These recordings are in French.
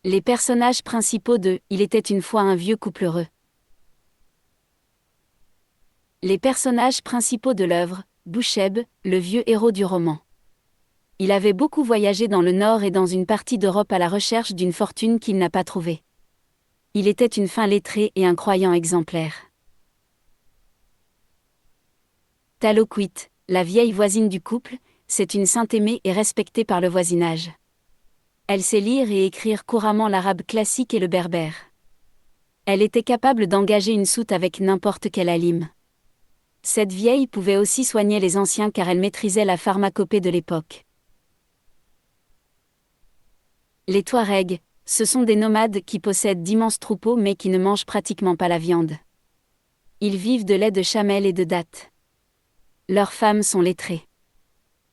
Les personnages principaux de « Il était une fois un vieux couple heureux ». Les personnages principaux de l'œuvre, Boucheb, le vieux héros du roman. Il avait beaucoup voyagé dans le Nord et dans une partie d'Europe à la recherche d'une fortune qu'il n'a pas trouvée. Il était une fin lettrée et un croyant exemplaire. Taloquit, la vieille voisine du couple, c'est une sainte aimée et respectée par le voisinage. Elle sait lire et écrire couramment l'arabe classique et le berbère. Elle était capable d'engager une soute avec n'importe quel alim. Cette vieille pouvait aussi soigner les anciens car elle maîtrisait la pharmacopée de l'époque. Les Touaregs, ce sont des nomades qui possèdent d'immenses troupeaux mais qui ne mangent pratiquement pas la viande. Ils vivent de lait de chamel et de dattes. Leurs femmes sont lettrées.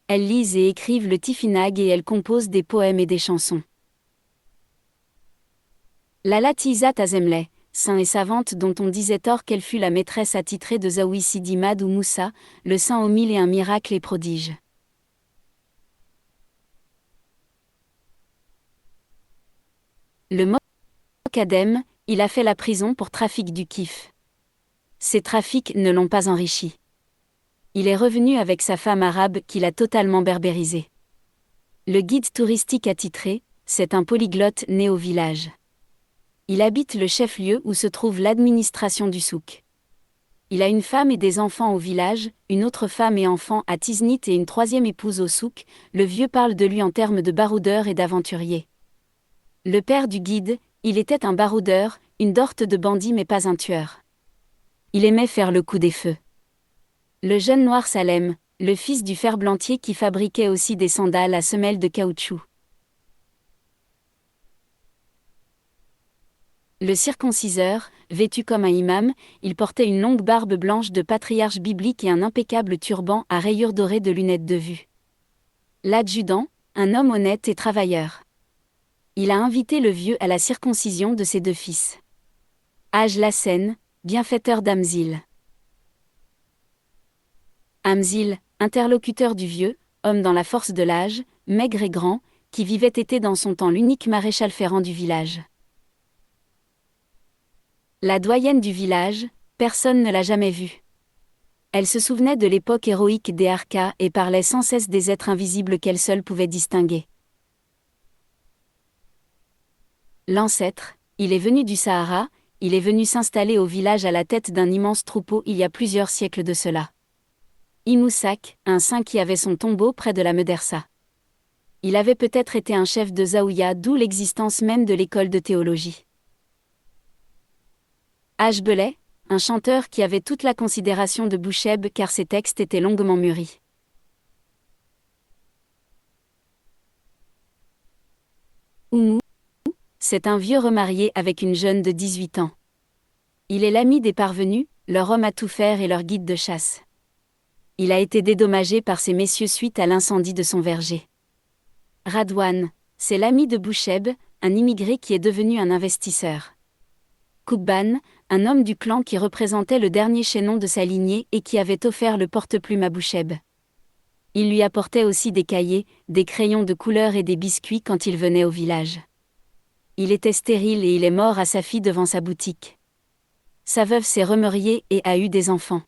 Elles lisent et écrivent le tifinagh et elles composent des poèmes et des chansons. La Latizat Azemleh, saint et savante dont on disait tort qu'elle fut la maîtresse attitrée de Zawi Sidi Mad ou Moussa, le saint aux 1001 miracles et prodiges. Le Mokadem, il a fait la prison pour trafic du kif. Ces trafics ne l'ont pas enrichi. Il est revenu avec sa femme arabe qu'il a totalement berbérisée. Le guide touristique attitré, c'est un polyglotte né au village. Il habite le chef-lieu où se trouve l'administration du souk. Il a une femme et des enfants au village, une autre femme et enfant à Tiznit et une troisième épouse au souk. Le vieux parle de lui en termes de baroudeur et d'aventurier. Le père du guide, il était un baroudeur, une dorte de bandit mais pas un tueur. Il aimait faire le coup des feux. Le jeune noir Salem, le fils du ferblantier qui fabriquait aussi des sandales à semelles de caoutchouc. Le circonciseur, vêtu comme un imam, il portait une longue barbe blanche de patriarche biblique et un impeccable turban à rayures dorées de lunettes de vue. L'adjudant, un homme honnête et travailleur. Il a invité le vieux à la circoncision de ses deux fils. Haj Lassen, bienfaiteur d'Amzil. Amzil, interlocuteur du vieux, homme dans la force de l'âge, maigre et grand, qui vivait été dans son temps l'unique maréchal ferrant du village. La doyenne du village, personne ne l'a jamais vue. Elle se souvenait de l'époque héroïque des Arcas et parlait sans cesse des êtres invisibles qu'elle seule pouvait distinguer. L'ancêtre, il est venu du Sahara, il est venu s'installer au village à la tête d'un immense troupeau il y a plusieurs siècles de cela. Imoussak, un saint qui avait son tombeau près de la Medersa. Il avait peut-être été un chef de Zaouïa, d'où l'existence même de l'école de théologie. Hachbelay, un chanteur qui avait toute la considération de Boucheb car ses textes étaient longuement mûris. Oumou, c'est un vieux remarié avec une jeune de 18 ans. Il est l'ami des parvenus, leur homme à tout faire et leur guide de chasse. Il a été dédommagé par ces messieurs suite à l'incendie de son verger. Radouane, c'est l'ami de Boucheb, un immigré qui est devenu un investisseur. Koubban, un homme du clan qui représentait le dernier chaînon de sa lignée et qui avait offert le porte-plume à Boucheb. Il lui apportait aussi des cahiers, des crayons de couleur et des biscuits quand il venait au village. Il était stérile et il est mort à sa fille devant sa boutique. Sa veuve s'est remariée et a eu des enfants.